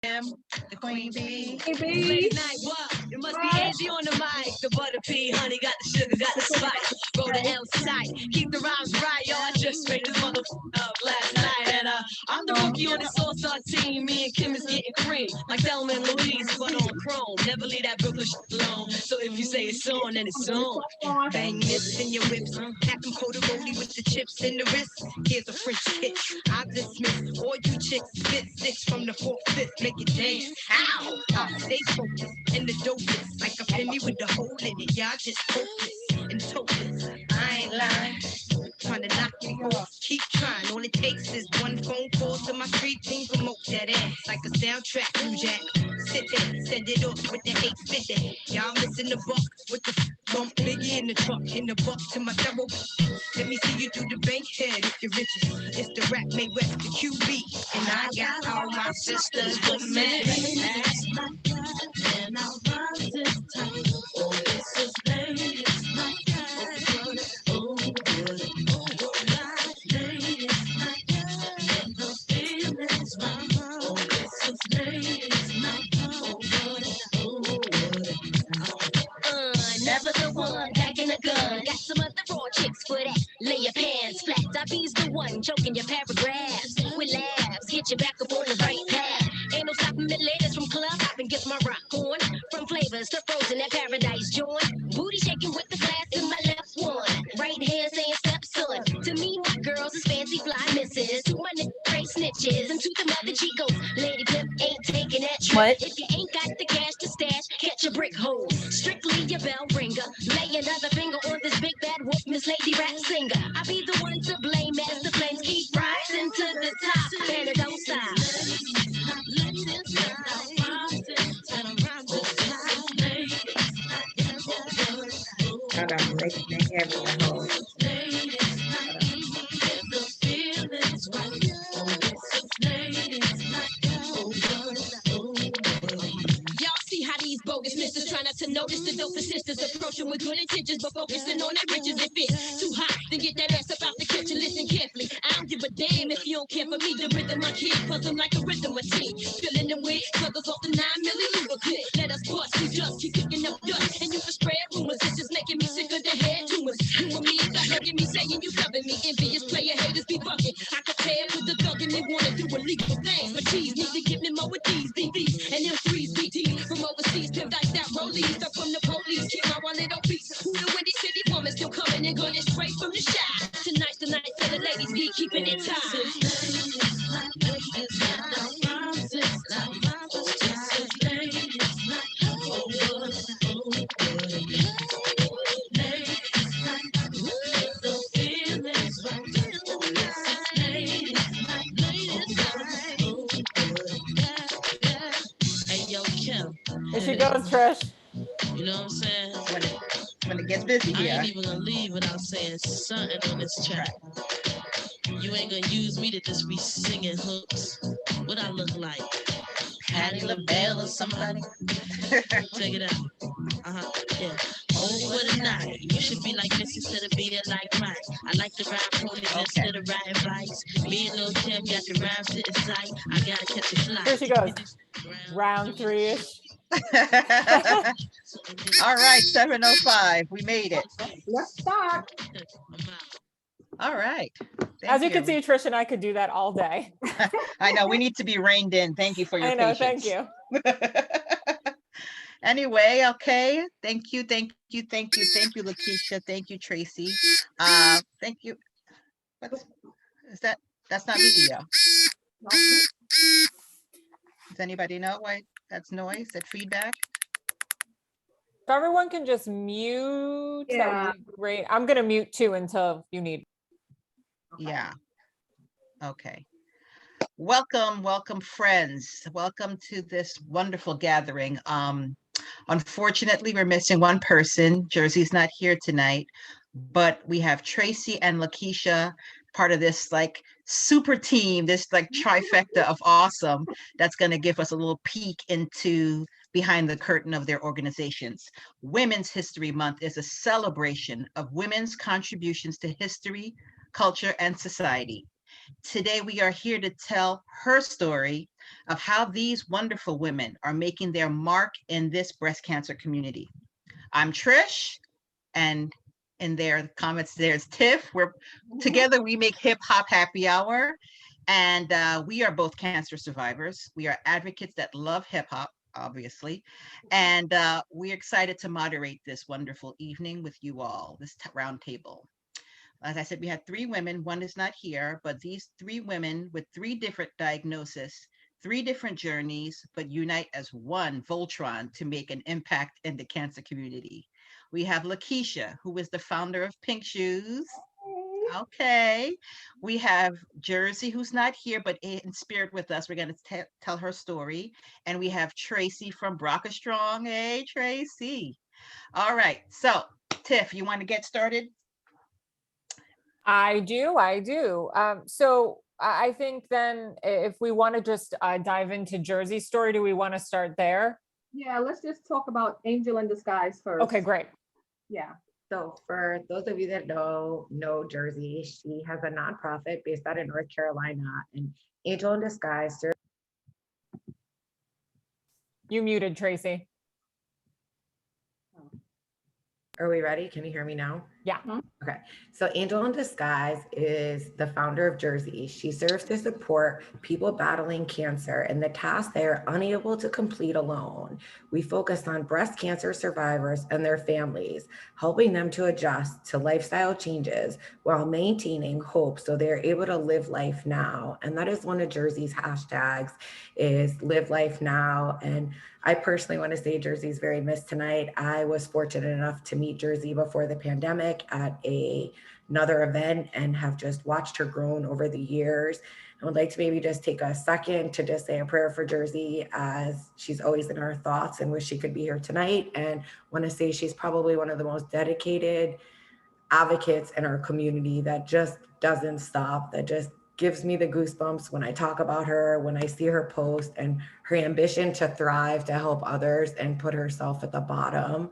The queen bee. Late night, what? It must be Angie on the mic. The butter pea, honey, got the sugar, got the spice. Roll the L tight, keep the rhymes right, yo. I just made this motherfucker up last night, and I'm the rookie on this all-star team. Me and Kim is getting cream, like Thelma and Louise, but on chrome. Never leave that Brooklyn shit alone. So if you say it's on, then it's on. Bang this in your whips, pack them coated roly with the chips in the wrist. Here's a French kiss. I dismiss all you chicks. Spit six from the 4th, 5th, make it dance. Ow! I stay focused and the dopest, like a penny with a hole in it. Y'all just hopeless and hopeless. I ain't lying. Trying to knock me off, keep trying. All it takes is one phone call to my street team. Promote that ass like a soundtrack. You jack, sit there, send it off with the 850. Y'all missing the buck with the bump Biggie in the truck, in the buck to my double. Let me see you do the bank head if you're riches. It's the rap made west, the QB, and I got all my sisters with me. And I'll run this time. Oh, this is lady, it's my girl. Oh, good. Oh, my lady, it's my girl. And the feeling's my girl. Oh, this is lady, it's my girl. Oh, good. Oh, good. Never the one packing a gun. Got some other raw chicks for that. Lay your pants flat. I be's the one choking your paragraphs. With laughs, get you back up on the right path. Ain't no stopping me ladies from club hopping, gets my rock on. From flavors to frozen at paradise joint. Booty shaking with the glass in my left one. Right hand saying step son. To me, my girls is fancy fly misses. To my nigga, great snitches. And to the mother Chicos, Lady Pimp ain't taking that trip. What? If you ain't got the cash to stash, catch a brick hole. Strictly your bell ringer. Lay another finger on this big bad wolf, Miss Lady Rap Singer. I be the one to blame as the flames keep rising to the top. And it don't stop. Hold on, they have the whole. Y'all see how these bogus misters try not to notice the dopest sisters approaching with good intentions, but focusing on their riches. If it's too hot, then get that ass up out the kitchen. Listen carefully. I don't give a damn if you don't care for me. The rhythm I keep puzzle like a rhythm machine. Filling them with brothers off the 9 milliliter clip. Let us bust, we just keep kicking up dust, and you can spread rumors. It's just making me sick of the head tumors. You and me, got hugging me, saying you loving me. Envious player haters be bucking. I compare with the thug and they wanna do illegal things, but cheese need to give me more with these BBs and them threes BT from overseas. Pimp diced out rollies, stuck from the police. Keep my wallet on beats. Who the Windy City woman still coming and going straight from the shop. Tonight's the night for the ladies be keeping it tight. Hey, yo, Kim. There she goes, Trish. You know what I'm saying? When it gets busy, I yeah. ain't even gonna leave without saying something on this track. You ain't gonna use me to just be singing hooks. What I look like? Patti LaBelle or somebody? Check it out. Yeah. Over the night, you should be like this instead of being like Mike. I like to ride ponies instead of riding bikes. Me and Lil Tim got the rhymes sitting tight. I gotta catch a flight. Here she goes. Round 3-ish. All right, 7:05. We made it. Let's start. All right. As you can see, Trish and I could do that all day. I know, we need to be reined in. Thank you for your patience. Thank you. Anyway, okay. Thank you, Lakeisha. Thank you, Tracy. Thank you. Is that? That's not video. Does anybody know why that's noise? That feedback? If everyone can just mute, that Yeah. would be great. I'm gonna mute too until you need. Yeah. Okay. Welcome, friends. Welcome to this wonderful gathering. Unfortunately, we're missing one person. Jersey's not here tonight, but we have Tracy and Lakeisha, part of this like super team, this like trifecta of awesome that's going to give us a little peek into behind the curtain of their organizations. Women's History Month is a celebration of women's contributions to history, culture, and society. Today, we are here to tell her story of how these wonderful women are making their mark in this breast cancer community. I'm Trish, and in their comments, there's Tiff. We're together, we make Hip Hop Happy Hour. And we are both cancer survivors. We are advocates that love hip hop, obviously. And we're excited to moderate this wonderful evening with you all, this round table. As I said, we had three women. One is not here, but these three women with three different diagnoses, three different journeys, but unite as one Voltron to make an impact in the cancer community. We have Lakeisha, who is the founder of Pink Shoes. Okay. We have Jersey, who's not here, but in spirit with us. We're going to tell her story. And we have Tracy from BRCAStrong. Hey, Tracy. All right. So, Tiff, you want to get started? I do. So I think then if we want to just dive into Jersey's story, do we want to start there? Yeah, let's just talk about Angel in Disguise first. Okay, great. Yeah. So for those of you that know Jersey, she has a nonprofit based out in North Carolina, and Angel in Disguise. You muted, Tracy. Are we ready? Can you hear me now? Yeah. Okay. So Angel in Disguise is the founder of Jersey. She serves to support people battling cancer and the tasks they are unable to complete alone. We focus on breast cancer survivors and their families, helping them to adjust to lifestyle changes while maintaining hope so they're able to live life now. And that is one of Jersey's hashtags, is live life now. And I personally want to say Jersey's very missed tonight. I was fortunate enough to meet Jersey before the pandemic at another event and have just watched her grown over the years. I would like to maybe just take a second to just say a prayer for Jersey, as she's always in our thoughts, and wish she could be here tonight. And want to say she's probably one of the most dedicated advocates in our community that just doesn't stop, that just gives me the goosebumps when I talk about her, when I see her post, and her ambition to thrive, to help others and put herself at the bottom.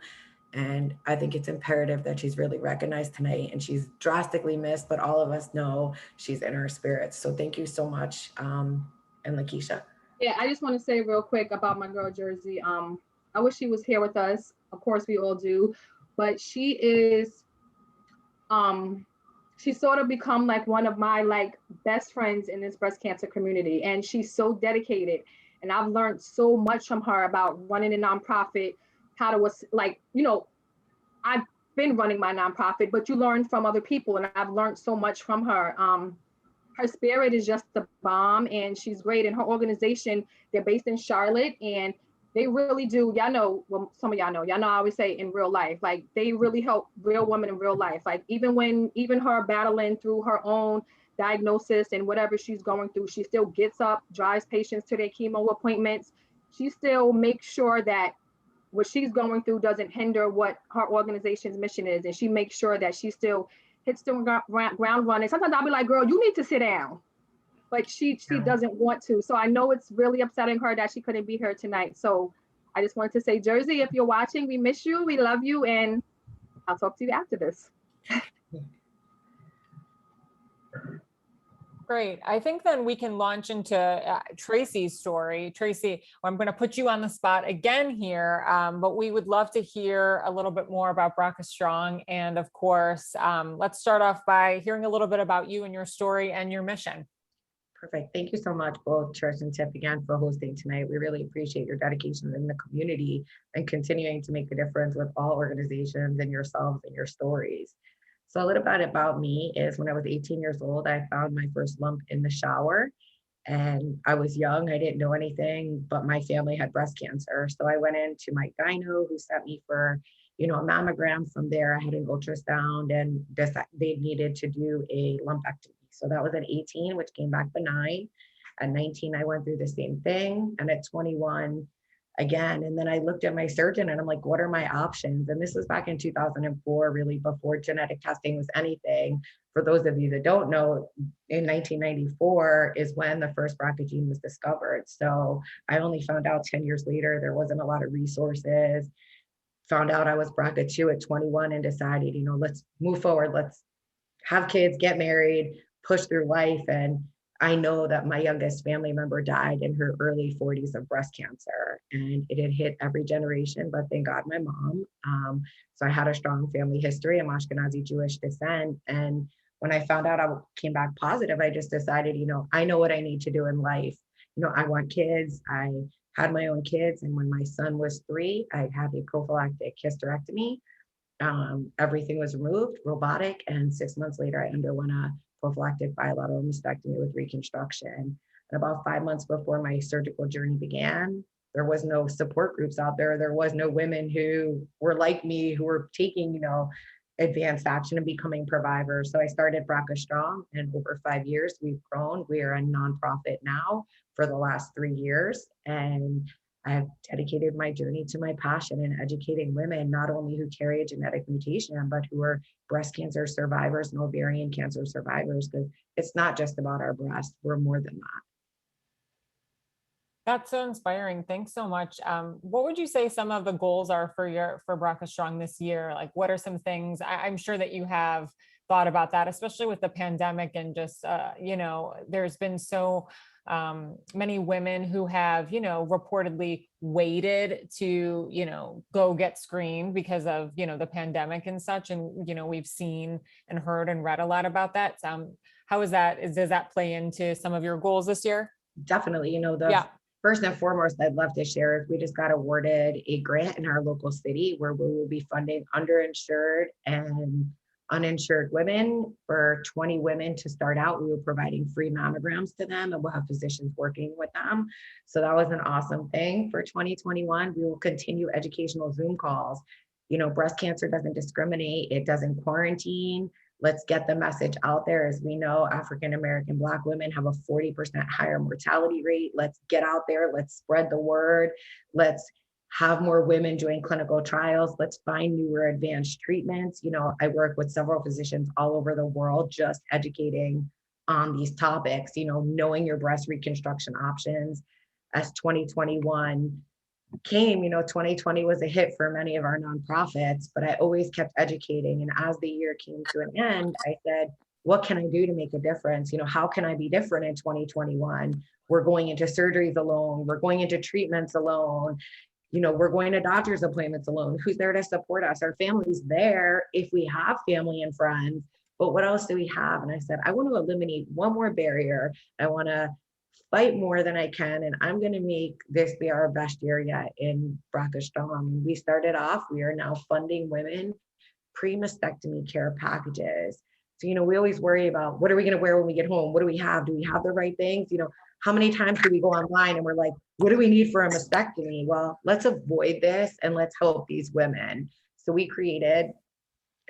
And I think it's imperative that she's really recognized tonight, and she's drastically missed, but all of us know she's in our spirits. So thank you so much. And Lakeisha. Yeah, I just want to say real quick about my girl Jersey. I wish she was here with us. Of course we all do, but she is, she's sort of become like one of my best friends in this breast cancer community. And she's so dedicated. And I've learned so much from her about running a nonprofit, how to, I've been running my nonprofit, but you learn from other people. And I've learned so much from her. Her spirit is just the bomb, and she's great. And her organization, they're based in Charlotte, and they really do. Y'all know, well, some of y'all know, I always say in real life, they really help real women in real life. Even her battling through her own diagnosis and whatever she's going through, she still gets up, drives patients to their chemo appointments. She still makes sure that what she's going through doesn't hinder what her organization's mission is. And she makes sure that she still hits the ground running. Sometimes I'll be like, girl, you need to sit down. But she doesn't want to. So I know it's really upsetting her that she couldn't be here tonight. So I just wanted to say, Jersey, if you're watching, we miss you, we love you, and I'll talk to you after this. Great. I think then we can launch into Tracy's story. Tracy, I'm going to put you on the spot again here, but we would love to hear a little bit more about BRCAStrong. And of course, let's start off by hearing a little bit about you and your story and your mission. Perfect. Thank you so much, both Trish and Tiff, again, for hosting tonight. We really appreciate your dedication in the community and continuing to make a difference with all organizations and yourselves and your stories. So a little bit about me is when I was 18 years old, I found my first lump in the shower, and I was young. I didn't know anything, but my family had breast cancer. So I went into my gyno, who sent me for, a mammogram. From there, I had an ultrasound, and they needed to do a lumpectomy. So that was at 18, which came back benign. At 19, I went through the same thing. And at 21, again. And then I looked at my surgeon and I'm like, what are my options? And this was back in 2004, really before genetic testing was anything. For those of you that don't know, in 1994 is when the first BRCA gene was discovered. So I only found out 10 years later. There wasn't a lot of resources. Found out I was BRCA2 at 21 and decided, let's move forward. Let's have kids, get married, push through life. And I know that my youngest family member died in her early 40s of breast cancer, and it had hit every generation, but thank God my mom. So I had a strong family history. I'm Ashkenazi Jewish descent. And when I found out I came back positive, I just decided, I know what I need to do in life. I want kids. I had my own kids. And when my son was 3, I had a prophylactic hysterectomy. Everything was removed, robotic, and 6 months later, I underwent a prophylactic bilateral mastectomy with reconstruction. And about 5 months before my surgical journey began, there was no support groups out there. There was no women who were like me, who were taking, advanced action and becoming providers. So I started BRCAStrong, and over 5 years, we've grown. We are a nonprofit now for the last 3 years. And I've dedicated my journey to my passion in educating women, not only who carry a genetic mutation, but who are breast cancer survivors and ovarian cancer survivors, because it's not just about our breast, we're more than that. That's so inspiring. Thanks so much. What would you say some of the goals are for BRCAStrong this year? Like, what are some things? I'm sure that you have thought about that, especially with the pandemic and just, there's been so many women who have, reportedly waited to, go get screened because of, the pandemic and such. And, we've seen and heard and read a lot about that. How is that? Does that play into some of your goals this year? Definitely. First and foremost, I'd love to share is we just got awarded a grant in our local city where we will be funding underinsured and uninsured women. For 20 women to start out, we were providing free mammograms to them, and we'll have physicians working with them. So that was an awesome thing. For 2021, we will continue educational Zoom calls. Breast cancer doesn't discriminate. It doesn't quarantine. Let's get the message out there. As we know, African-American Black women have a 40% higher mortality rate. Let's get out there. Let's spread the word. Let's have more women join clinical trials. Let's find newer advanced treatments. I work with several physicians all over the world, just educating on these topics, knowing your breast reconstruction options. As 2021 came, 2020 was a hit for many of our nonprofits, but I always kept educating. And as the year came to an end, I said, what can I do to make a difference? How can I be different in 2021? We're going into surgeries alone. We're going into treatments alone. We're going to doctor's appointments alone. Who's there to support us? Our family's there if we have family and friends, but what else do we have? And I said, I want to eliminate one more barrier. I want to fight more than I can, and I'm going to make this be our best year yet in BRCAStrong. We started off, we are now funding women pre-mastectomy care packages. So, we always worry about what are we going to wear when we get home? What do we have? Do we have the right things? How many times do we go online and we're like, what do we need for a mastectomy? Well, let's avoid this and let's help these women. So we created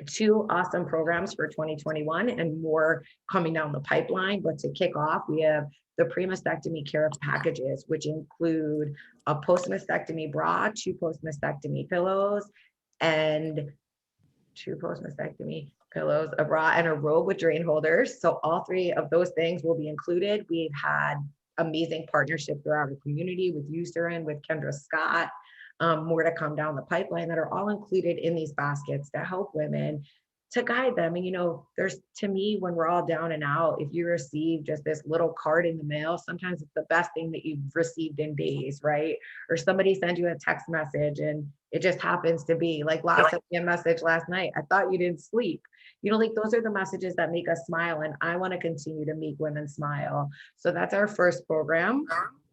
2 awesome programs for 2021 and more coming down the pipeline. But to kick off, we have the pre-mastectomy care packages, which include a post-mastectomy bra, 2 post-mastectomy pillows, and 2 post-mastectomy pillows, a bra, and a robe with drain holders. So all 3 of those things will be included. We've had amazing partnership throughout our community with 𝐏𝐢𝐧, with Kendra Scott, more to come down the pipeline that are all included in these baskets to help women, to guide them. And, there's, to me, when we're all down and out, if you receive just this little card in the mail, sometimes it's the best thing that you've received in days, right? Or somebody sends you a text message and it just happens to be like a message last night. I thought you didn't sleep. Those are the messages that make us smile. And I want to continue to make women smile. So that's our first program.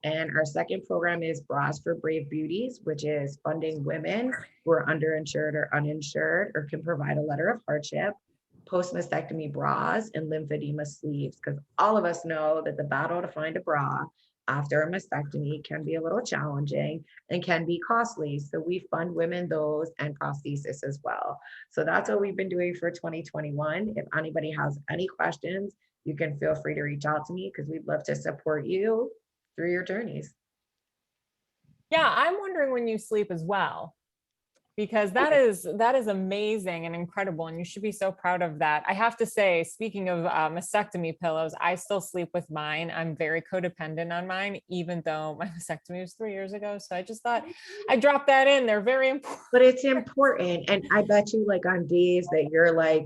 And our second program is Bras for Brave Beauties, which is funding women who are underinsured or uninsured or can provide a letter of hardship, post-mastectomy bras, and lymphedema sleeves. Because all of us know that the battle to find a bra after a mastectomy can be a little challenging and can be costly. So we fund women those and prosthesis as well. So that's what we've been doing for 2021. If anybody has any questions, you can feel free to reach out to me because we'd love to support you through your journeys. Yeah, I'm wondering when you sleep as well, because that is amazing and incredible, and you should be so proud of that. I have to say, speaking of mastectomy pillows, I still sleep with mine. I'm very codependent on mine, even though my mastectomy was 3 years ago. So I just thought I dropped that in. They're very important. But it's important. And I bet you, like, on days that you're like,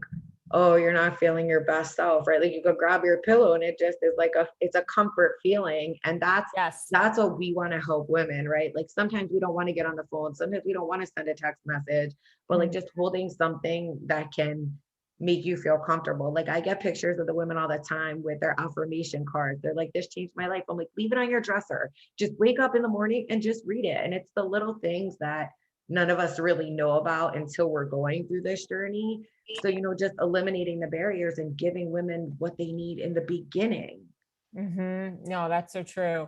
oh, you're not feeling your best self, right? Like you could grab your pillow and it just is like it's a comfort feeling. And Yes. that's what we want to help women, right? Like sometimes we don't want to get on the phone. Sometimes we don't want to send a text message, but like just holding something that can make you feel comfortable. Like I get pictures of the women all the time with their affirmation cards. They're like, this changed my life. I'm like, leave it on your dresser. Just wake up in the morning and just read it. And it's the little things that none of us really know about until we're going through this journey. So, just eliminating the barriers and giving women what they need in the beginning. No, that's so true.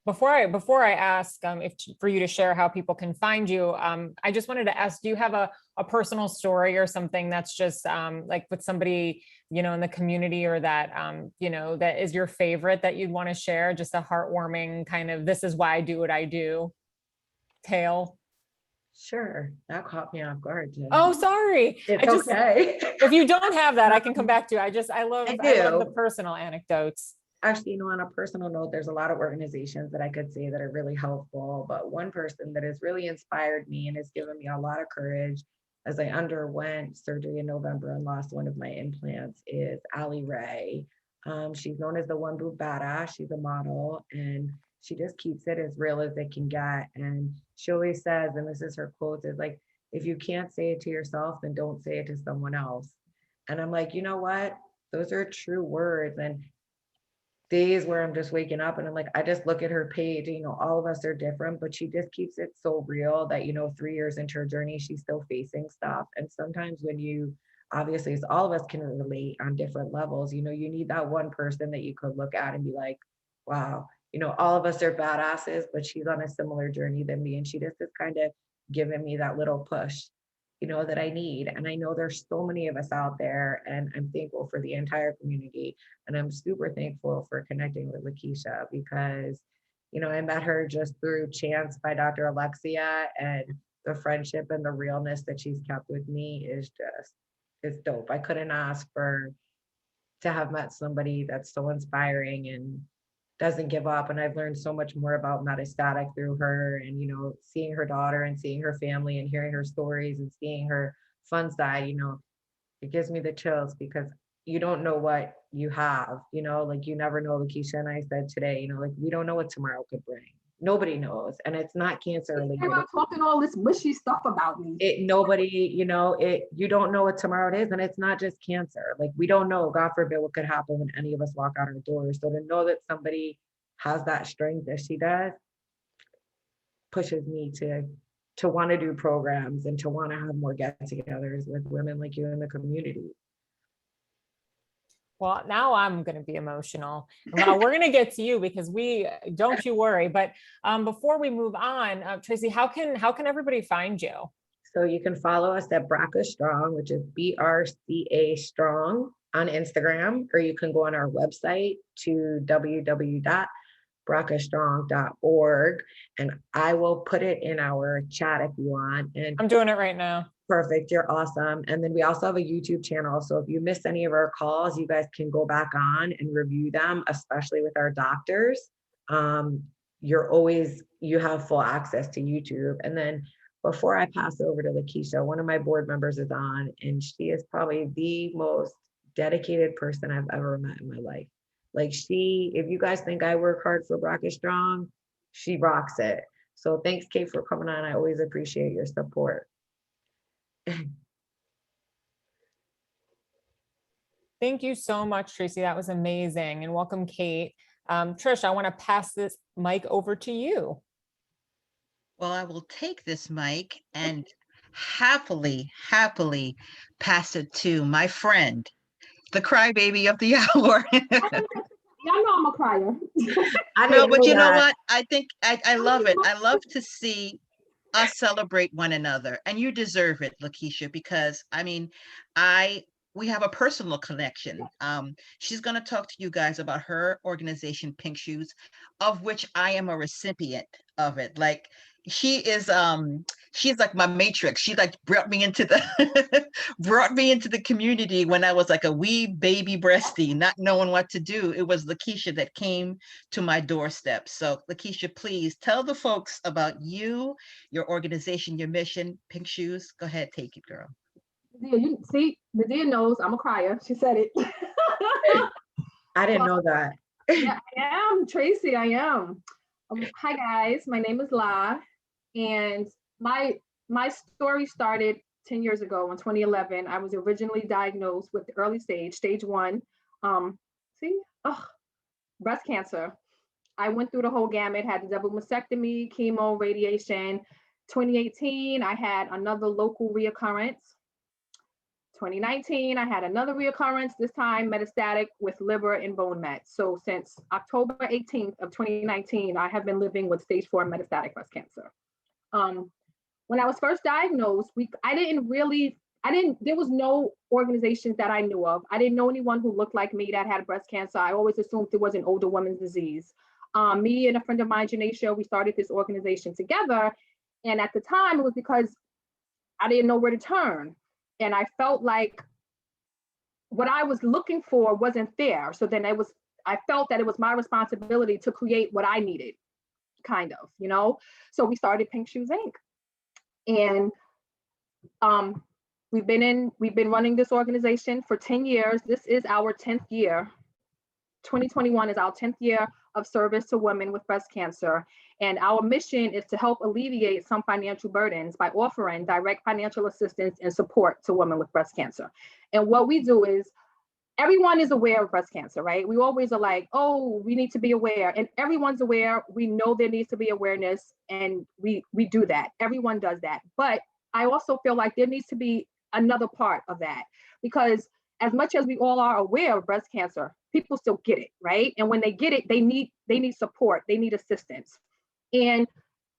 Before I ask if for you to share how people can find you, I just wanted to ask, do you have a personal story or something that's just like with somebody, in the community, or that, that is your favorite that you'd want to share? Just a heartwarming kind of, this is why I do what I do tale. Sure. That caught me off guard, Jen. Oh, sorry. It's okay. If you don't have that, I can come back to you. I love the personal anecdotes. Actually, on a personal note, there's a lot of organizations that I could say that are really helpful, but one person that has really inspired me and has given me a lot of courage as I underwent surgery in November and lost one of my implants is Ali Ray. She's known as the One Boob Badass. She's a model, and she just keeps it as real as it can get. And she always says, and this is her quote, is like, if you can't say it to yourself, then don't say it to someone else. And I'm like, you know what? Those are true words. And days where I'm just waking up and I'm like, I just look at her page, all of us are different, but she just keeps it so real that, 3 years into her journey, she's still facing stuff. And sometimes when obviously, as all of us can relate on different levels, you need that one person that you could look at and be like, wow, all of us are badasses, but she's on a similar journey than me. And she just has kind of given me that little push, that I need. And I know there's so many of us out there, and I'm thankful for the entire community. And I'm super thankful for connecting with Lakeisha because, I met her just through chance by Dr. Alexia, and the friendship and the realness that she's kept with me is it's dope. I couldn't ask to have met somebody that's so inspiring and doesn't give up. And I've learned so much more about metastatic through her, and seeing her daughter and seeing her family and hearing her stories and seeing her fun side, it gives me the chills because you don't know what you have, like you never know. Lakeisha and I said today, like we don't know what tomorrow could bring. Nobody knows. And it's not cancer related. You're not talking all this mushy stuff about me. You don't know what tomorrow is. And it's not just cancer. Like we don't know, God forbid, what could happen when any of us walk out our doors. So to know that somebody has that strength as she does pushes me to want to do programs and to want to have more get-togethers with women like you in the community. Well, now I'm going to be emotional. Well, we're going to get to you because don't you worry. But before we move on, Tracy, how can everybody find you? So you can follow us at BRCAStrong, which is BRCAStrong on Instagram, or you can go on our website to www.brcastrong.org, and I will put it in our chat if you want. And I'm doing it right now. Perfect. You're awesome. And then we also have a YouTube channel. So if you missed any of our calls, you guys can go back on and review them, especially with our doctors. You have full access to YouTube. And then before I pass over to Lakeisha, one of my board members is on, and she is probably the most dedicated person I've ever met in my life. Like if you guys think I work hard for BRCAStrong, she rocks it. So thanks, Kate, for coming on. I always appreciate your support. Thank you so much, Tracy. That was amazing. And welcome, Kate. Trish, I want to pass this mic over to you. Well, I will take this mic and happily pass it to my friend, the crybaby of the hour. Y'all know I'm a crier. I know, but you know what? I think I love it. I love to see us celebrate one another, and you deserve it, Lakeisha, because we have a personal connection. She's going to talk to you guys about her organization, Pink Shoes, of which I am a recipient of it. Like she's like my matrix. She like brought me into the community when I was like a wee baby breastie, not knowing what to do. It was Lakeisha that came to my doorstep. So Lakeisha, please tell the folks about you, your organization, your mission, Pink Shoes. Go ahead, take it, girl. Nadia, you see, Nadia knows I'm a crier. She said it. I didn't know that. Yeah, I am, Tracy, I am. Hi guys, my name is La, and my story started 10 years ago in 2011. I was originally diagnosed with early stage 1, see, breast cancer. I went through the whole gamut, had the double mastectomy, chemo, radiation. 2018, I had another local reoccurrence. 2019, I had another reoccurrence, this time metastatic with liver and bone mets. So since October 18th of 2019, I have been living with stage 4 metastatic breast cancer. When I was first diagnosed, there was no organizations that I knew of. I didn't know anyone who looked like me that had breast cancer. I always assumed it was an older woman's disease. Me and a friend of mine, Janaisha, we started this organization together. And at the time, it was because I didn't know where to turn. And I felt like what I was looking for wasn't there. So then I felt that it was my responsibility to create what I needed, kind of, you know? So we started Pink Shoes Inc. And we've been running this organization for 10 years. This is our 10th year. 2021 is our 10th year of service to women with breast cancer. And our mission is to help alleviate some financial burdens by offering direct financial assistance and support to women with breast cancer. And what we do is, everyone is aware of breast cancer, right? We always are like, oh, we need to be aware. And everyone's aware. We know there needs to be awareness, and we do that. Everyone does that. But I also feel like there needs to be another part of that, because as much as we all are aware of breast cancer, people still get it, right? And when they get it, they need support, they need assistance. And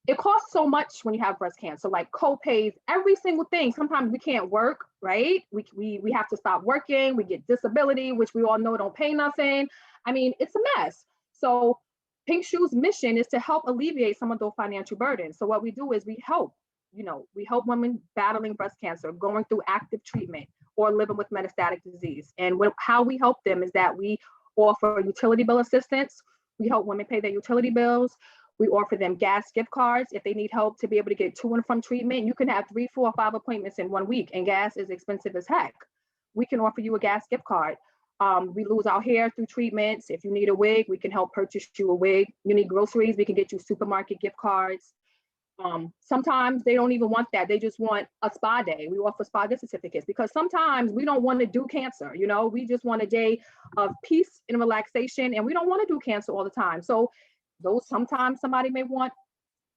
it costs so much when you have breast cancer, like co-pays, every single thing. Sometimes we can't work, right? We have to stop working, we get disability, which we all know don't pay nothing. I mean, it's a mess. So Pink Shoes' mission is to help alleviate some of those financial burdens. So what we do is we help women battling breast cancer, going through active treatment, or living with metastatic disease. And how we help them is that we offer utility bill assistance. We help women pay their utility bills. We offer them gas gift cards if they need help to be able to get to and from treatment. You can have 3, 4, 5 appointments in 1 week, and gas is expensive as heck. We can offer you a gas gift card. We lose our hair through treatments. If you need a wig, we can help purchase you a wig. You need groceries, we can get you supermarket gift cards. Sometimes they don't even want that. They just want a spa day. We offer spa day certificates, because sometimes we don't want to do cancer. You know, we just want a day of peace and relaxation, and we don't want to do cancer all the time. So sometimes somebody may want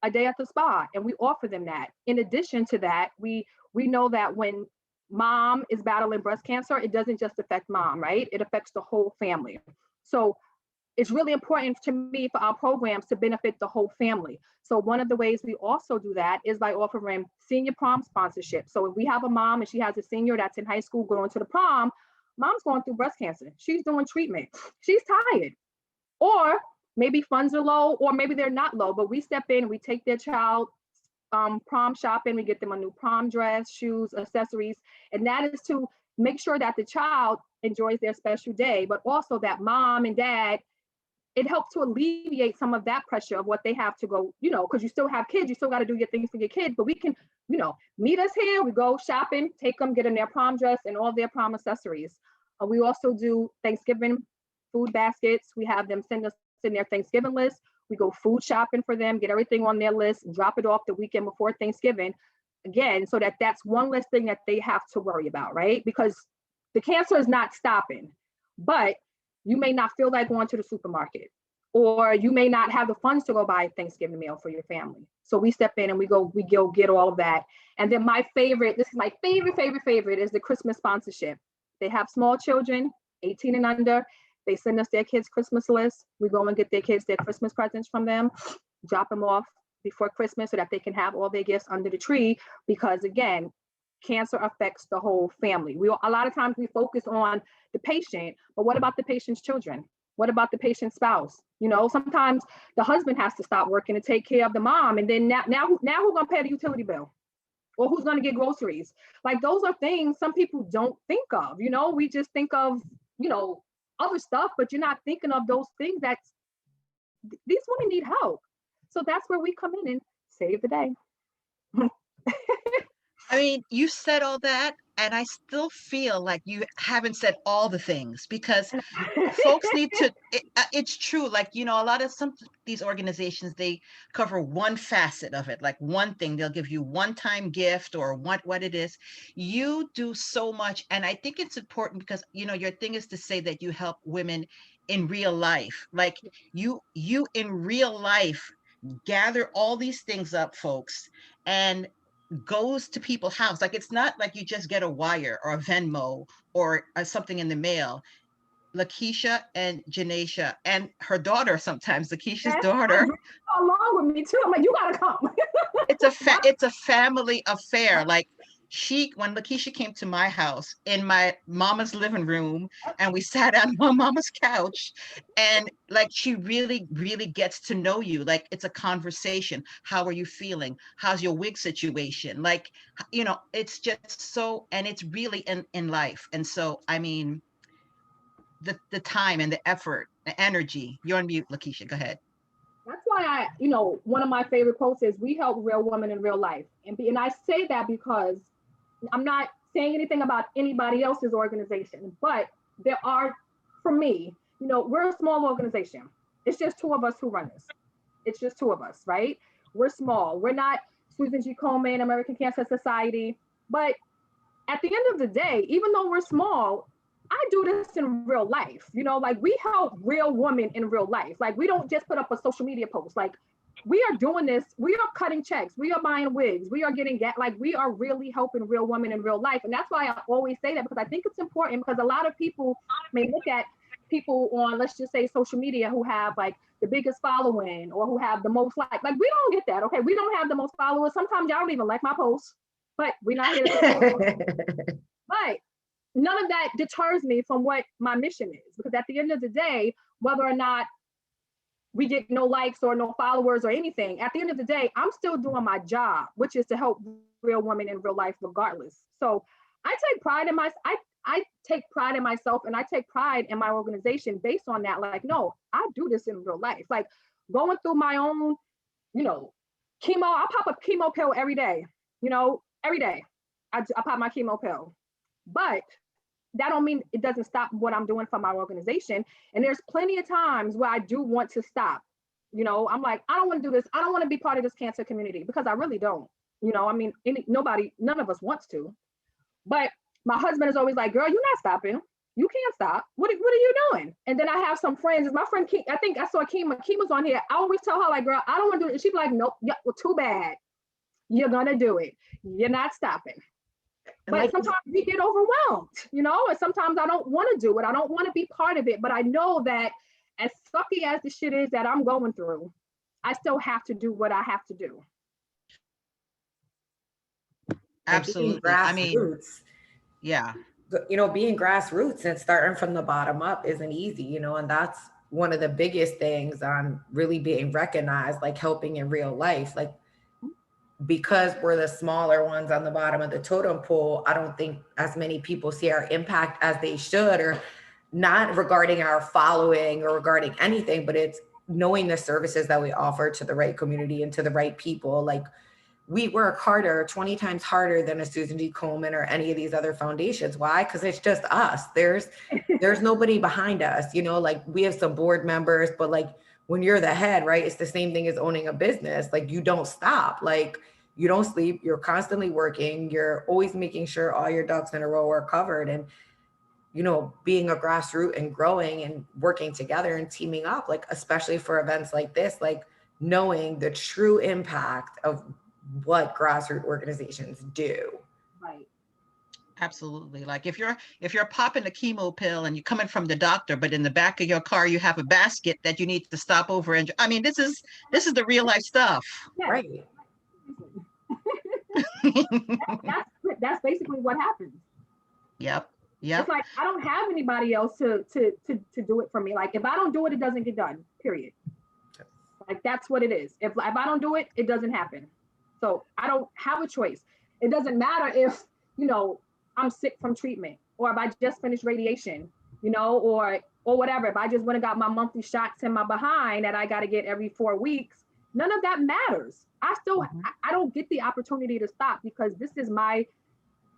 a day at the spa, and we offer them that. In addition to that, we know that when mom is battling breast cancer, it doesn't just affect mom, right? It affects the whole family. So it's really important to me for our programs to benefit the whole family. So one of the ways we also do that is by offering senior prom sponsorship. So if we have a mom and she has a senior that's in high school going to the prom, mom's going through breast cancer. She's doing treatment. She's tired. Or maybe funds are low, or maybe they're not low, but we step in and we take their child prom shopping. We get them a new prom dress, shoes, accessories. And that is to make sure that the child enjoys their special day, but also that mom and dad, it helps to alleviate some of that pressure of what they have to go, because you still have kids, you still got to do your things for your kids, but we can, meet us here, we go shopping, take them, get them their prom dress and all their prom accessories. We also do Thanksgiving food baskets. We have them send us in their Thanksgiving list. We go food shopping for them, get everything on their list, drop it off the weekend before Thanksgiving. Again, so that's one less thing that they have to worry about, right? Because the cancer is not stopping, but you may not feel like going to the supermarket, or you may not have the funds to go buy a Thanksgiving meal for your family. So we step in and we go get all of that. And then my favorite, this is my favorite is the Christmas sponsorship. They have small children, 18 and under. They send us their kids' Christmas list. We go and get their kids their Christmas presents from them, drop them off before Christmas so that they can have all their gifts under the tree. Because again, cancer affects the whole family. A lot of times we focus on the patient, but what about the patient's children? What about the patient's spouse? Sometimes the husband has to stop working to take care of the mom, and then now who's gonna pay the utility bill? Or who's gonna get groceries? Like, those are things some people don't think of. We just think of, other stuff, but you're not thinking of those things that these women need help. So that's where we come in and save the day. I mean, you said all that, and I still feel like you haven't said all the things, because folks need to, it's true. Like, a lot of these organizations, they cover one facet of it, like one thing. They'll give you one-time gift or what it is. You do so much. And I think it's important because, your thing is to say that you help women in real life. Like you in real life gather all these things up, folks, and goes to people's house. Like, it's not like you just get a wire or a Venmo or something in the mail. Lakeisha and Janaisha and her daughter, sometimes Lakeisha's daughter, along with me too. I'm like, you gotta come. it's a family affair. Like, when Lakeisha came to my house in my mama's living room, and we sat on my mama's couch, and like, she really, really gets to know you. Like, it's a conversation. How are you feeling? How's your wig situation? Like, it's just so, and it's really in life. And so, I mean, the time and the effort, the energy. You're on mute, Lakeisha. Go ahead. That's why one of my favorite quotes is, "We help real women in real life." And I say that because I'm not saying anything about anybody else's organization, but there are, for me, we're a small organization. It's just two of us who run this. It's just two of us, right? We're small. We're not Susan G. Komen, American Cancer Society. But at the end of the day, even though we're small, I do this in real life. Like, we help real women in real life. Like, we don't just put up a social media post. Like, we are doing this. We are cutting checks. We are buying wigs. We are getting like, we are really helping real women in real life. And that's why I always say that, because I think it's important, because a lot of people may look at people on, let's just say, social media who have like the biggest following or who have the most like we don't get that. Okay. We don't have the most followers. Sometimes y'all don't even like my posts, but we're not here to but none of that deters me from what my mission is, because at the end of the day, whether or not we get no likes or no followers or anything, at the end of the day, I'm still doing my job, which is to help real women in real life regardless. So I take pride in I take pride in myself, and I take pride in my organization based on that. Like, no, I do this in real life. Like, going through my own, chemo, I pop a chemo pill every day, every day. I pop my chemo pill. But that don't mean it doesn't stop what I'm doing for my organization. And there's plenty of times where I do want to stop. I'm like, I don't want to do this. I don't want to be part of this cancer community, because I really don't. I mean, none of us wants to. But my husband is always like, "Girl, you're not stopping. You can't stop. What are you doing?" And then I have some friends. My friend, I think I saw Kima's on here. I always tell her, like, "Girl, I don't want to do it." And she's like, "Nope, yeah, well, too bad. You're gonna do it. You're not stopping." But sometimes we get overwhelmed, and sometimes I don't want to do it. I don't want to be part of it. But I know that as sucky as the shit is that I'm going through, I still have to do what I have to do. Absolutely. I mean, yeah. Being grassroots and starting from the bottom up isn't easy, and that's one of the biggest things on really being recognized, like helping in real life. Like, because we're the smaller ones on the bottom of the totem pole, I don't think as many people see our impact as they should, or not regarding our following or regarding anything, but it's knowing the services that we offer to the right community and to the right people. Like, we work harder, 20 times harder than a Susan G. Komen or any of these other foundations. Why? Because it's just us. There's nobody behind us, like, we have some board members, but like, when you're the head, right, it's the same thing as owning a business. Like, you don't stop. Like, you don't sleep. You're constantly working. You're always making sure all your ducks in a row are covered. And, being a grassroots and growing and working together and teaming up, like, especially for events like this, like, knowing the true impact of what grassroots organizations do. Right. Absolutely. Like, if you're popping a chemo pill and you're coming from the doctor, but in the back of your car you have a basket that you need to stop over and, I mean, this is the real life stuff. Yeah. Right. That's basically what happens. Yep. It's like, I don't have anybody else to do it for me. Like, if I don't do it, it doesn't get done, period. Like, that's what it is. If I don't do it, it doesn't happen. So I don't have a choice. It doesn't matter if, I'm sick from treatment, or if I just finished radiation, or whatever. If I just went and got my monthly shots in my behind that I got to get every 4 weeks, none of that matters. I still, I don't get the opportunity to stop, because this is my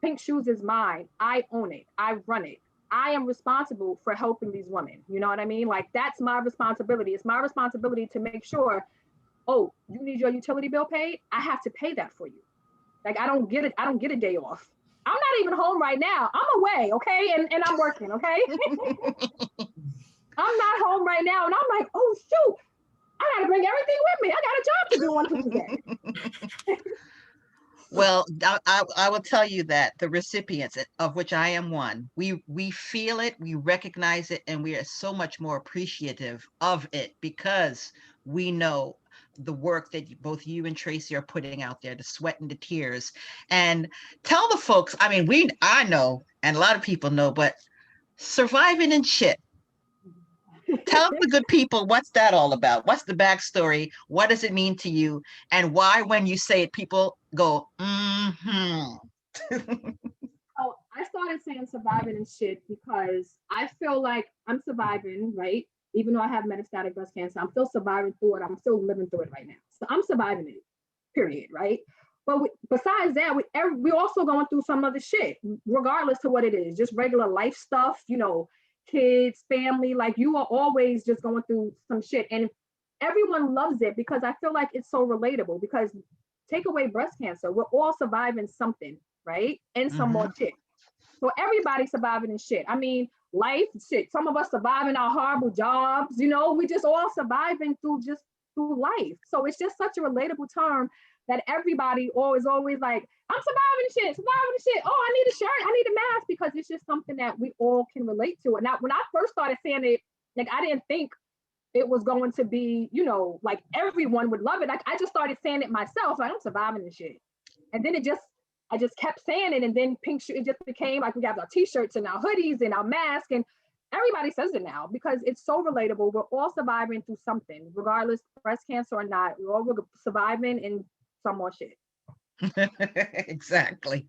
Pink Shoes is mine. I own it. I run it. I am responsible for helping these women. You know what I mean? Like, that's my responsibility. It's my responsibility to make sure, oh, you need your utility bill paid? I have to pay that for you. Like, I don't get it. I don't get a day off. I'm not even home right now. I'm away, okay? And I'm working, okay? I'm not home right now. And I'm like, oh, shoot, I got to bring everything with me. I got a job to do on Tuesday. Well, I will tell you that the recipients, of which I am one, we feel it, we recognize it, and we are so much more appreciative of it because we know the work that both you and Tracy are putting out there, the sweat and the tears. And tell the folks, I mean, I know, and a lot of people know, but surviving in shit. Tell the good people, what's that all about? What's the backstory? What does it mean to you? And why, when you say it, people go, mm-hmm. Oh, I started saying surviving and shit because I feel like I'm surviving, right? Even though I have metastatic breast cancer, I'm still surviving through it. I'm still living through it right now. So I'm surviving it, period, right? But besides that, we also going through some other shit, regardless to what it is, just regular life stuff, you know, kids, family, like you are always just going through some shit. And everyone loves it because I feel like it's so relatable because take away breast cancer, we're all surviving something, right? And some more shit. So everybody's surviving and shit. I mean, life, shit. Some of us surviving our horrible jobs, you know, we just all surviving through life. So it's just such a relatable term that everybody always like, I'm surviving shit. Oh, I need a shirt, I need a mask, because it's just something that we all can relate to. And now, when I first started saying it, like, I didn't think it was going to be, you know, like everyone would love it. Like, I just started saying it myself, like, I'm surviving this shit. And then I just kept saying it, and then Pink Shoe, it just became like we have our t-shirts and our hoodies and our masks, and everybody says it now because it's so relatable. We're all surviving through something, regardless breast cancer or not. We're all surviving in some more shit. Exactly.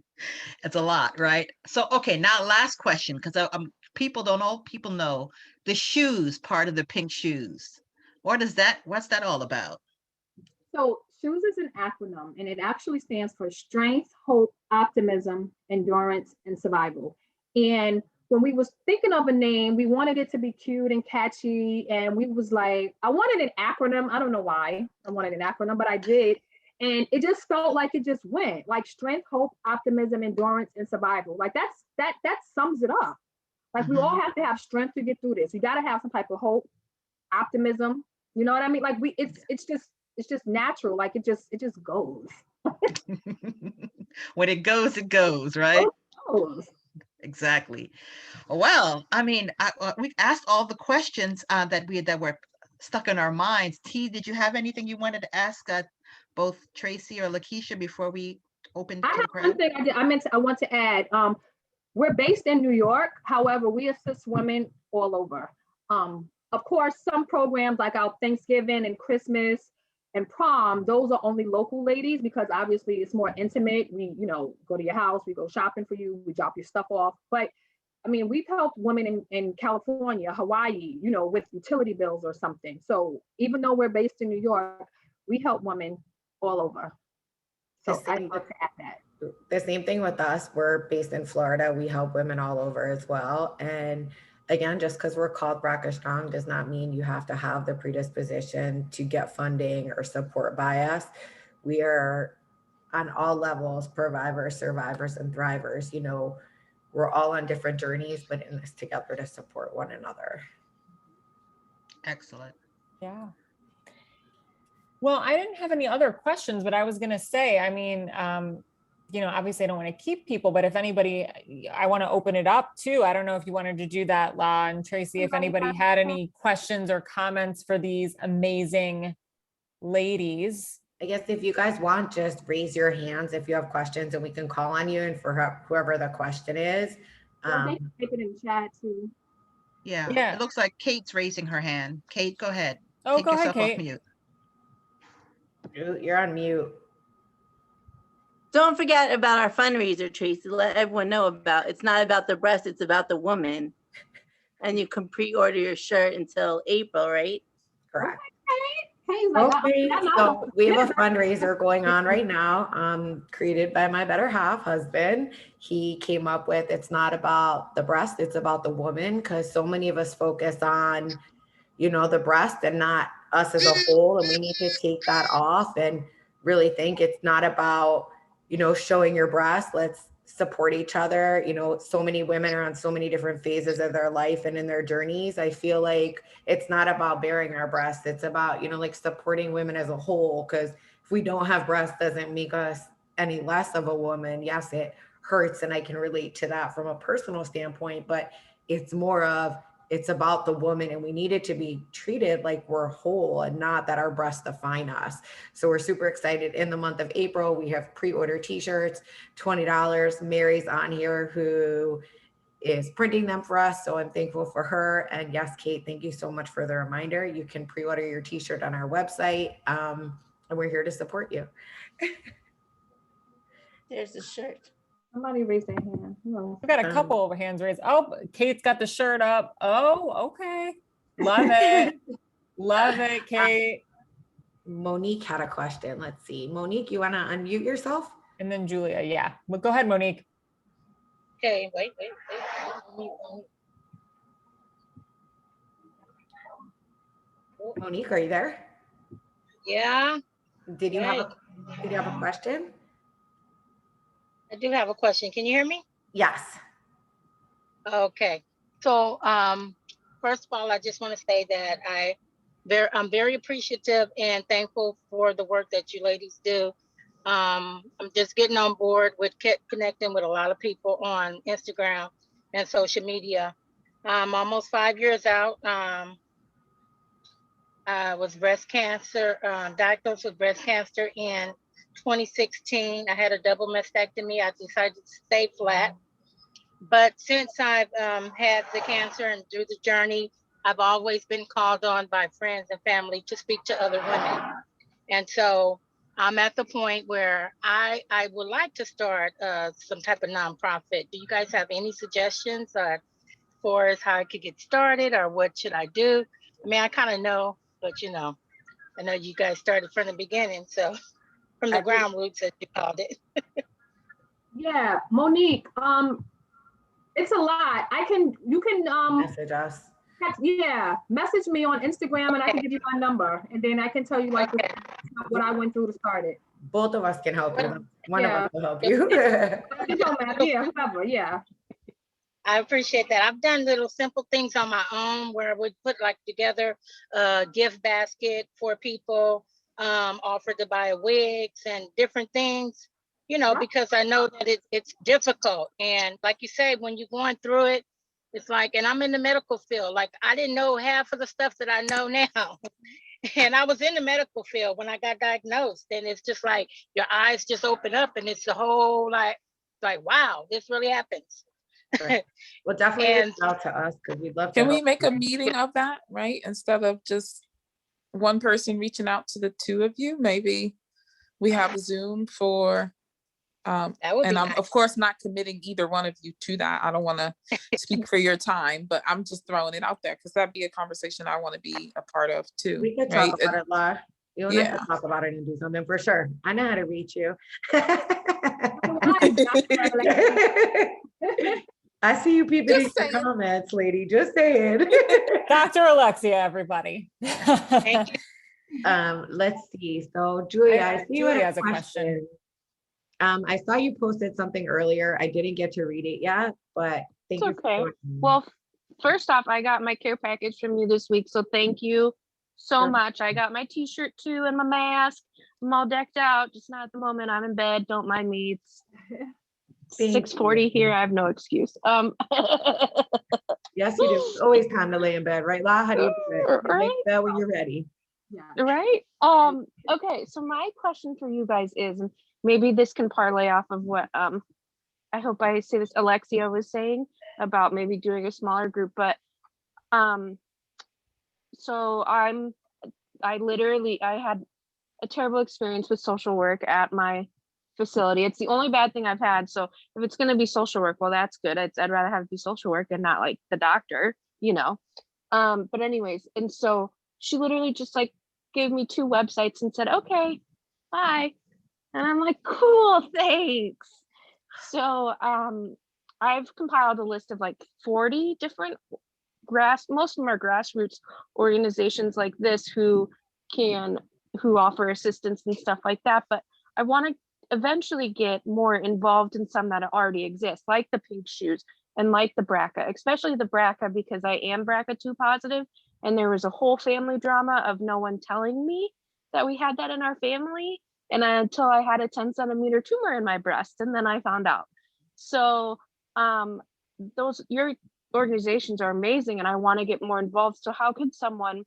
It's a lot, right? So, okay, now last question, because people know the shoes part of the Pink Shoes. What's that all about? So SHOES is an acronym, and it actually stands for Strength, Hope, Optimism, Endurance, and Survival. And when we was thinking of a name, we wanted it to be cute and catchy. And we was like, I wanted an acronym. I don't know why I wanted an acronym, but I did. And it just felt like it just went like strength, hope, optimism, endurance, and survival. Like that sums it up. Like we all have to have strength to get through this. We got to have some type of hope, optimism. You know what I mean? Like it's just natural. Like it just goes. When it goes, right? It goes. Exactly. Well, I mean, we've asked all the questions that were stuck in our minds. T, did you have anything you wanted to ask both Tracy or Lakeisha before we open to the crowd? One thing I want to add. We're based in New York. However, we assist women all over. Of course, some programs like our Thanksgiving and Christmas and prom, those are only local ladies because obviously it's more intimate. We, go to your house, we go shopping for you, we drop your stuff off. But I mean, we've helped women in California, Hawaii, with utility bills or something. So even though we're based in New York, we help women all over. So I'd love to add that. The same thing with us. We're based in Florida. We help women all over as well. And again, just because we're called BRCAStrong does not mean you have to have the predisposition to get funding or support by us. We are on all levels, providers, survivors, and thrivers. We're all on different journeys, but in this together to support one another. Excellent. Yeah. Well, I didn't have any other questions, but I was going to say, I mean, obviously I don't want to keep people, but if anybody, I want to open it up too. I don't know if you wanted to do that, La and Tracy, if anybody had any questions or comments for these amazing ladies. I guess if you guys want, just raise your hands if you have questions and we can call on you and for whoever the question is. They can type it in the chat too. Yeah. It looks like Kate's raising her hand. Kate, go ahead. Oh, Take go ahead, yourself Kate. off mute. You're on mute. Don't forget about our fundraiser, Tracy. Let everyone know about. It's not about the breast, it's about the woman. And you can pre-order your shirt until April, right? Correct. He's like, Okay, so we have a fundraiser going on right now, created by my better half husband. He came up with, it's not about the breast, it's about the woman, because so many of us focus on, you know, the breast and not us as a whole. And we need to take that off and really think it's not about, you know, showing your breast. Let's support each other. You know, so many women are on so many different phases of their life and in their journeys. I feel like it's not about bearing our breasts. It's about, you know, like supporting women as a whole. Because if we don't have breasts, doesn't make us any less of a woman. Yes, it hurts. And I can relate to that from a personal standpoint, but it's more of, it's about the woman, and we need it to be treated like we're whole and not that our breasts define us. So we're super excited. In the month of April, we have pre-order t-shirts, $20. Mary's on here who is printing them for us. So I'm thankful for her. And yes, Kate, thank you so much for the reminder. You can pre-order your t-shirt on our website. And we're here to support you. There's the shirt. Somebody raised their hand. No. We've got a couple of hands raised. Oh, Kate's got the shirt up. Oh, okay. Love it. Love it, Kate. Monique had a question. Let's see. Monique, you want to unmute yourself? And then Julia. Yeah. Well, go ahead, Monique. Okay, wait. Monique, are you there? Yeah, Did you have a question? I do have a question. Can you hear me? Yes. Okay. So, first of all, I just want to say that I'm very appreciative and thankful for the work that you ladies do. I'm just getting on board with connecting with a lot of people on Instagram and social media. I'm almost 5 years out. I was diagnosed with breast cancer in 2016. I had a double mastectomy. I decided to stay flat. But since I've had the cancer and through the journey, I've always been called on by friends and family to speak to other women. And so I'm at the point where I would like to start some type of nonprofit. Do you guys have any suggestions as far as how I could get started, or what should I do? I mean, I kind of know, but you know, I know you guys started from the beginning, so from the ground roots, as you called it. Yeah, Monique, it's a lot. You can Message us. message me on Instagram and I can give you my number, and then I can tell you like what I went through to start it. Both of us can help you. One of us will help you. It don't matter. Yeah, whoever. Yeah. I appreciate that. I've done little simple things on my own where I would put like together a gift basket for people, offered to buy wigs and different things, you know, because I know that it's difficult. And like you say, when you're going through it, it's like, and I'm in the medical field, like I didn't know half of the stuff that I know now. And I was in the medical field when I got diagnosed, and it's just like your eyes just open up, and it's the whole like, wow, this really happens. Right. Well, definitely reach out to us because we'd love to. Can we make a meeting of that, right? Instead of just one person reaching out to the two of you, maybe we have a Zoom for, That would and be I'm nice. of course not committing either one of you to that. I don't want to speak for your time, but I'm just throwing it out there because that'd be a conversation I want to be a part of too. We could right? talk about it, La. You and I could talk about it and do something for sure. I know how to reach you. I see you people in the comments, lady. Just saying. Dr. Alexia, everybody. Thank you. Let's see. So Julia, I see you Julia had has a question. I saw you posted something earlier. I didn't get to read it yet, but thank you. Okay. Well, first off, I got my care package from you this week, so thank you so much. I got my t-shirt too and my mask. I'm all decked out, just not at the moment. I'm in bed. Don't mind me. It's 6:40 here. I have no excuse. Yes, you do. It's always time to lay in bed, right, La? How do you do it? You Right. lay in bed when you're ready. Yeah. Right. Okay. So my question for you guys is, and maybe this can parlay off of what I hope I say this Alexia was saying about maybe doing a smaller group, but so I had a terrible experience with social work at my facility. It's the only bad thing I've had. So if it's going to be social work, well, that's good. I'd rather have it be social work and not like the doctor, you know. But anyways, and so she literally just like gave me 2 websites and said, okay, bye. And I'm like, cool, thanks. So I've compiled a list of like 40 different most of them are grassroots organizations like this who offer assistance and stuff like that. But I want to eventually get more involved in some that already exist, like the Pink Shoes and like the BRCA, especially the BRCA, because I am BRCA2 positive. And there was a whole family drama of no one telling me that we had that in our family. And until I had a 10-centimeter tumor in my breast, and then I found out. So your organizations are amazing, and I want to get more involved. So how could someone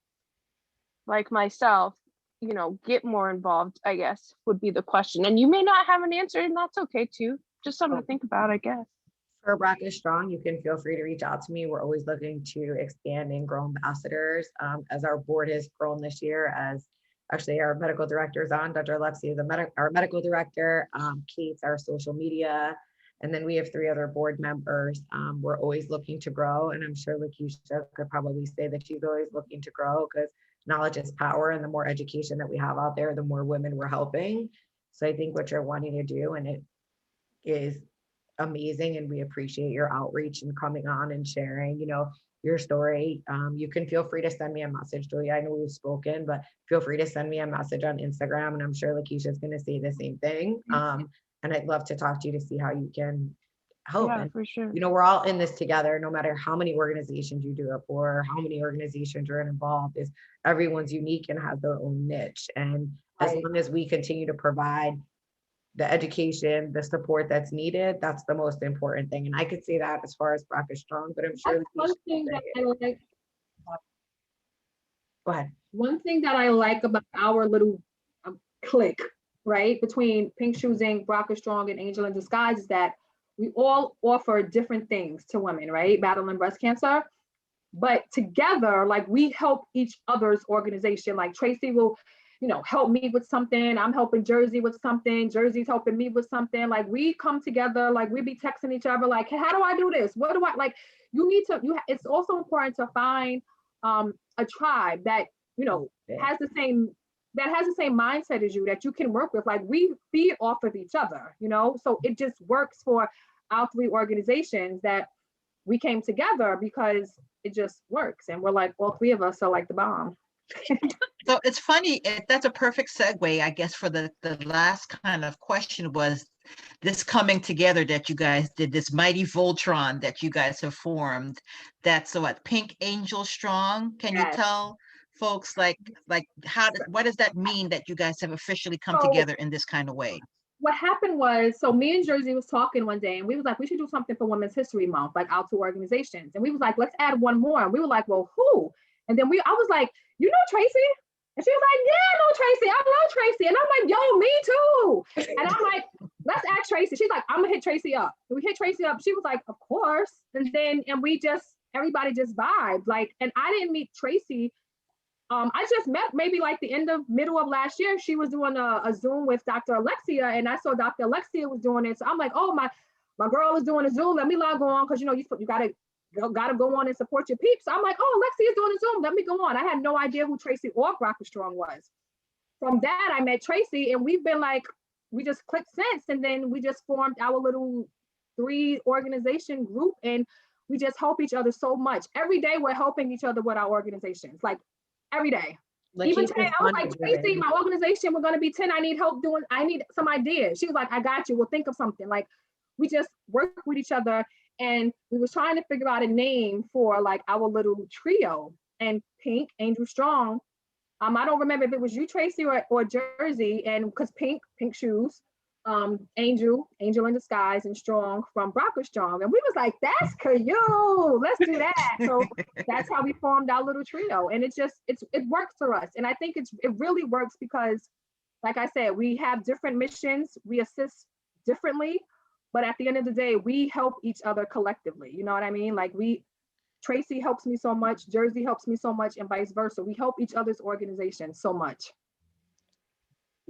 like myself, get more involved, I guess, would be the question. And you may not have an answer, and that's okay too. Just something to think about, I guess. For BRCAStrong, you can feel free to reach out to me. We're always looking to expand and grow ambassadors. As our board has grown this year, as actually our medical director is on, Dr. Alexia is our medical director, Kate's our social media, and then we have 3 other board members. We're always looking to grow, and I'm sure Lakeisha could probably say that she's always looking to grow, because knowledge is power, and the more education that we have out there, the more women we're helping. So I think what you're wanting to do, and it is amazing, and we appreciate your outreach and coming on and sharing, your story. You can feel free to send me a message, Julia. I know we've spoken, but feel free to send me a message on Instagram, and I'm sure Lakeisha is going to say the same thing. And I'd love to talk to you to see how you can help. Yeah, and, for sure. We're all in this together, no matter how many organizations you do it for, how many organizations you're involved. Is everyone's unique and has their own niche. And as long as we continue to provide the education, the support that's needed, that's the most important thing. And I could say that as far as BRCAStrong, but I'm sure one thing that I like. Go ahead. One thing that I like about our little clique, right, between Pink Shoes Inc., BRCAStrong, and Angel in Disguise, is that we all offer different things to women, right, battling breast cancer. But together, like, we help each other's organization. Like, Tracy will, help me with something. I'm helping Jersey with something. Jersey's helping me with something. Like, we come together, like, we be texting each other, like, hey, how do I do this? What do I, like, it's also important to find a tribe that, has the same mindset as you, that you can work with. Like, we feed off of each other, so it just works for our 3 organizations that we came together because it just works. And we're like, all 3 of us are like the bomb. So it's funny, that's a perfect segue, I guess, for the last kind of question, was this coming together that you guys did, this mighty Voltron that you guys have formed. That's what, Pink Angel Strong. Can you tell folks, like what does that mean that you guys have officially come together in this kind of way? What happened was, so me and Jersey was talking one day, and we was like, we should do something for Women's History Month, like our 2 organizations. And we was like, let's add one more. And we were like, well, who? And then I was like, Tracy? And she was like, yeah, I know Tracy. I know Tracy. And I'm like, yo, me too. And I'm like, let's ask Tracy. She's like, I'm gonna hit Tracy up. And we hit Tracy up. She was like, of course. And everybody just vibed. Like, and I didn't meet Tracy. I just met maybe like the middle of last year. She was doing a Zoom with Dr. Alexia, and I saw Dr. Alexia was doing it. So I'm like, oh, my girl is doing a Zoom. Let me log on, because you gotta go on and support your peeps. So I'm like, oh, Alexia's doing a Zoom. Let me go on. I had no idea who Tracy or BRCAStrong was. From that, I met Tracy, and we've been like, we just clicked since. And then we just formed our little 3 organization group, and we just help each other so much. Every day we're helping each other with our organizations, like every day. Even today, I was like, Tracy, my organization, we're going to be 10. I need help I need some ideas. She was like, I got you. We'll think of something. Like, we just work with each other. And we was trying to figure out a name for like our little trio. And Pink, Angel Strong. I don't remember if it was you, Tracy, or Jersey. And because Pink Shoes, Angel in Disguise, and Strong from BRCAStrong. And we was like, that's 𝐏𝐢𝐧𝐤. Let's do that. So that's how we formed our little trio. And it works for us. And I think it really works because, like I said, we have different missions. We assist differently. But at the end of the day, we help each other collectively. You know what I mean? Like, Tracy helps me so much, Jersey helps me so much, and vice versa. We help each other's organizations so much.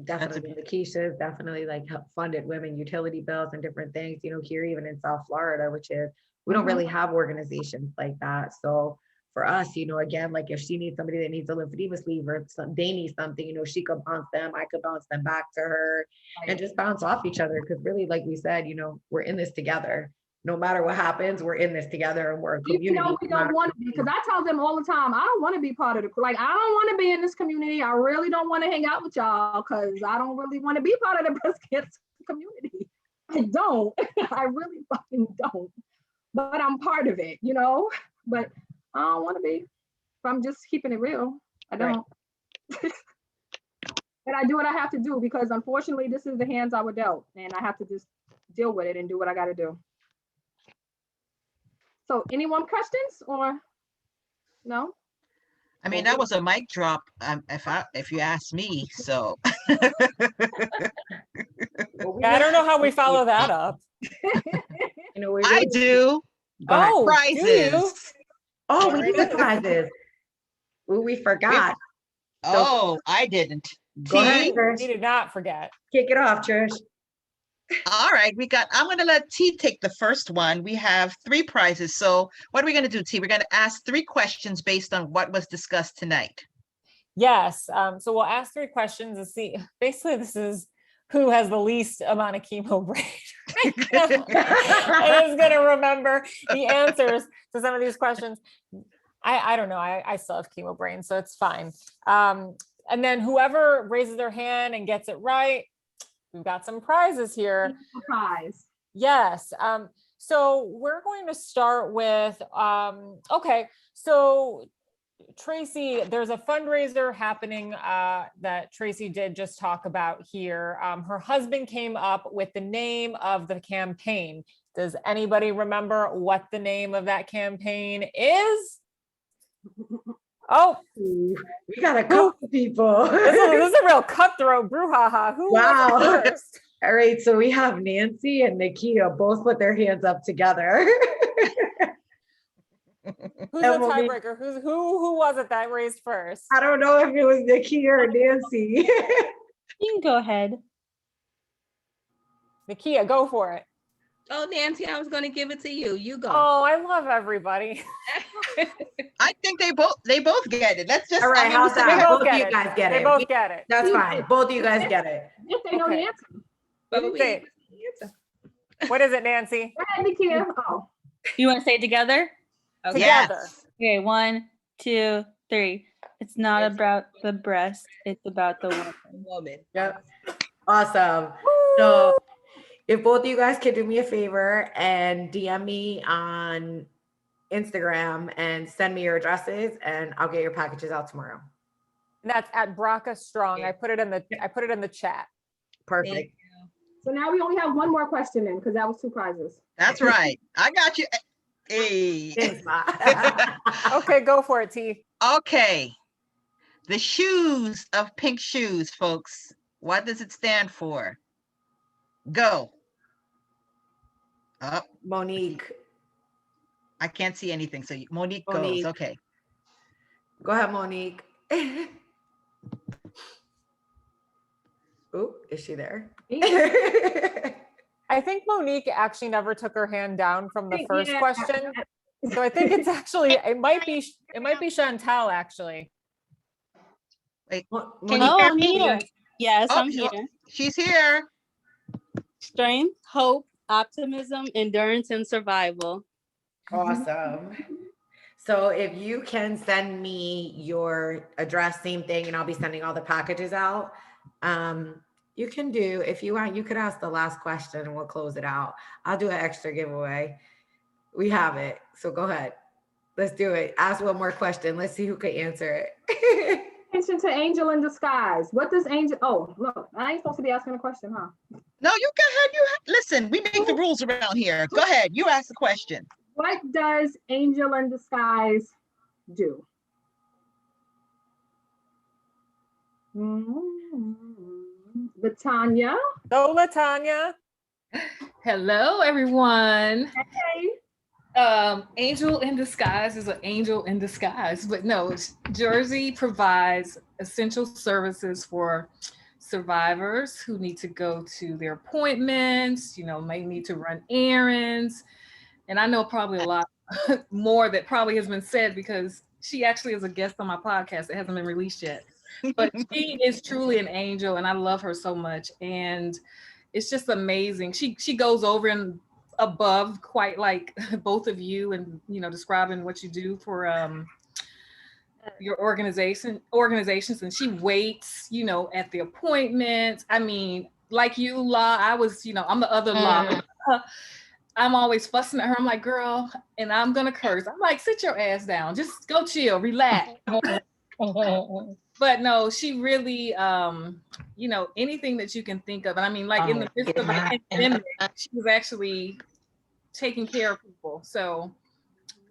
Definitely. Lakeisha definitely like funded women utility bills and different things, here even in South Florida, which is, we don't really have organizations like that. So for us, you know, again, like if she needs somebody that needs a lymphedema sleeve or they need something, you know, she could bounce them, I could bounce them back to her and just bounce off each other. Because really, like we said, you know, we're in this together. No matter what happens, we're in this together and we're a community. Even though we don't want to be, because I tell them all the time, I don't want to be part of the, like, I don't want to be in this community. I really don't want to hang out with y'all because I don't really want to be part of the breast cancer community. I don't. I really fucking don't. But I'm part of it, you know? But I don't want to be. If I'm just keeping it real, I don't. Right. But I do what I have to do because unfortunately, this is the hands I were dealt and I have to just deal with it and do what I got to do. So anyone questions or no? I mean, that was a mic drop, if you ask me, so. I don't know how we follow that up. You know, I do. Oh, prizes. do you? Oh, we did the prizes. Ooh, we forgot. Oh, I didn't. Go ahead, Trish. We did not forget. Kick it off, Trish. All right, I'm going to let T take the first one. We have 3 prizes. So what are we going to do, T? We're going to ask 3 questions based on what was discussed tonight. Yes. So we'll ask 3 questions and see. Basically, this is who has the least amount of chemo brain. I was going to remember the answers to some of these questions. I don't know. I still have chemo brain, so it's fine. And then whoever raises their hand and gets it right, we've got some prizes here. Prize. Yes. So we're going to start with, okay. So Tracy, there's a fundraiser happening that Tracy did just talk about here. Her husband came up with the name of the campaign. Does anybody remember what the name of that campaign is? Oh, we got a couple people. This is a real cutthroat brouhaha. Who was it first? All right, so we have Nancy and Nikia both put their hands up together. Who's the tiebreaker? Who was it that raised first? I don't know if it was Nikia or Nancy. You can go ahead. Nikia, go for it. Oh, Nancy, I was going to give it to you. You go. Oh, I love everybody. I think they both get it. Let's just. All right, how's that? Both of you guys get it. They both get it. That's fine. Both of you guys get it. Yes, they know the answer. What is it, Nancy? Go ahead, Nikia. Oh. You want to say it together? Okay. Together. Yes. Okay, 1, 2, 3. It's not about the breast. It's about the woman. Yep. Awesome. So if both of you guys could do me a favor and DM me on Instagram and send me your addresses and I'll get your packages out tomorrow. And that's at BRCAStrong. Yeah. I put it in the chat. Perfect. So now we only have one more question in because that was 2 prizes. That's right. I got you. Hey. Thanks, Ma. Okay, go for it, T. Okay. The shoes of Pink Shoes, folks. What does it stand for? Go. Up. Monique. I can't see anything. So Monique Monique. goes. Okay. Go ahead, Monique. Oh, is she there? I think Monique actually never took her hand down from the first question. So I think it's actually, it might be Chantal actually. Wait, I'm here. Yes, I'm here. She's here. Strength, hope, optimism, endurance, and survival. Awesome. So if you can send me your address, same thing, and I'll be sending all the packages out. You can do, if you want, you could ask the last question and we'll close it out. I'll do an extra giveaway. We have it. So go ahead. Let's do it. Ask one more question. Let's see who can answer it. Attention to Angel in Disguise. What does Angel, oh, look, I ain't supposed to be asking a question, huh? No, you go ahead. Listen, we make the rules around here. Go ahead. You ask the question. What does Angel in Disguise do? Latanya. Go, Latanya. Hello, everyone. Hey. Angel in Disguise is an angel in disguise, but no, Jersey provides essential services for survivors who need to go to their appointments, may need to run errands. And I know probably a lot more that probably has been said because she actually is a guest on my podcast. It hasn't been released yet, but she is truly an angel and I love her so much. And it's just amazing. She goes over and above quite like both of you and, you know, describing what you do for your organizations. And she waits, you know, at the appointments. I mean, like you, La, I was, you know, I'm the other La. I'm always fussing at her. I'm like, girl, and I'm gonna curse. I'm like, sit your ass down. Just go chill, relax. But no, she really, you know, anything that you can think of. And I mean, like in the midst of the pandemic, she was actually taking care of people. So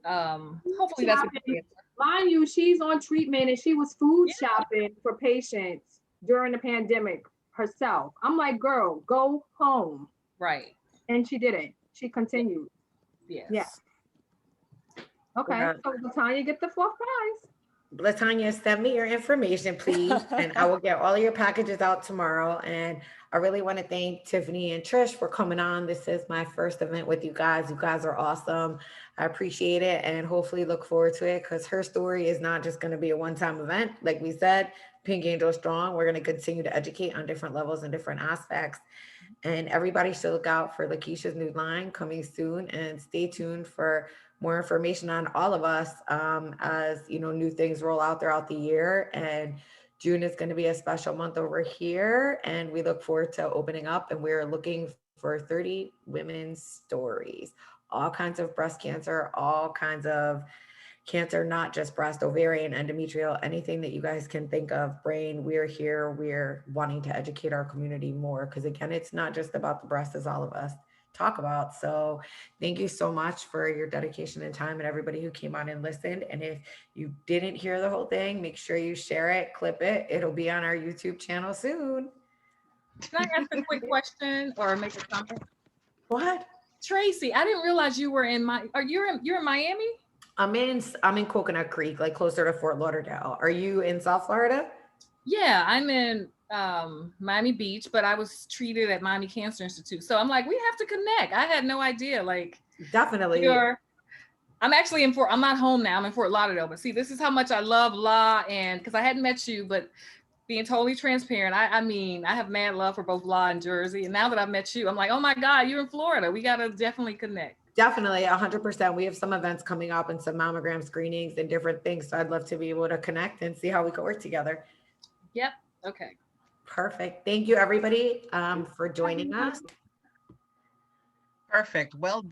hopefully that's a good answer. Mind you, she's on treatment and she was food shopping for patients during the pandemic herself. I'm like, girl, go home. Right. And she didn't. She continued. Yes. Yeah. Okay. So Latanya, get the fourth prize. Latanya, send me your information, please, and I will get all of your packages out tomorrow. And I really want to thank Tiffany and Trish for coming on. This is my first event with you guys. You guys are awesome. I appreciate it and hopefully look forward to it because her story is not just going to be a one-time event. Like we said, Pink Angel Strong, we're going to continue to educate on different levels and different aspects. And everybody should look out for Lakeisha's new line coming soon and stay tuned for more information on all of us as, you know, new things roll out throughout the year. And June is going to be a special month over here. And we look forward to opening up and we're looking for 30 women's stories, all kinds of breast cancer, all kinds of cancer, not just breast, ovarian, endometrial, anything that you guys can think of, brain, we're here, we're wanting to educate our community more. Because again, it's not just about the breast, as all of us talk about. So thank you so much for your dedication and time and everybody who came on and listened. And if you didn't hear the whole thing, make sure you share it, clip it. It'll be on our YouTube channel soon. Can I ask a quick question or make a comment? What? Tracy, I didn't realize you were in you're in Miami? I'm in Coconut Creek, like closer to Fort Lauderdale. Are you in South Florida? Yeah, I'm in Miami Beach, but I was treated at Miami Cancer Institute. So I'm like, we have to connect. I had no idea. Like, definitely. I'm actually I'm not home now. I'm in Fort Lauderdale. But see, this is how much I love La, and because I hadn't met you, but being totally transparent, I mean, I have mad love for both La and Jersey. And now that I've met you, I'm like, oh my God, you're in Florida. We got to definitely connect. Definitely, 100%. We have some events coming up and some mammogram screenings and different things. So I'd love to be able to connect and see how we can work together. Yep. Okay. Perfect. Thank you, everybody, for joining us. Perfect. Well done.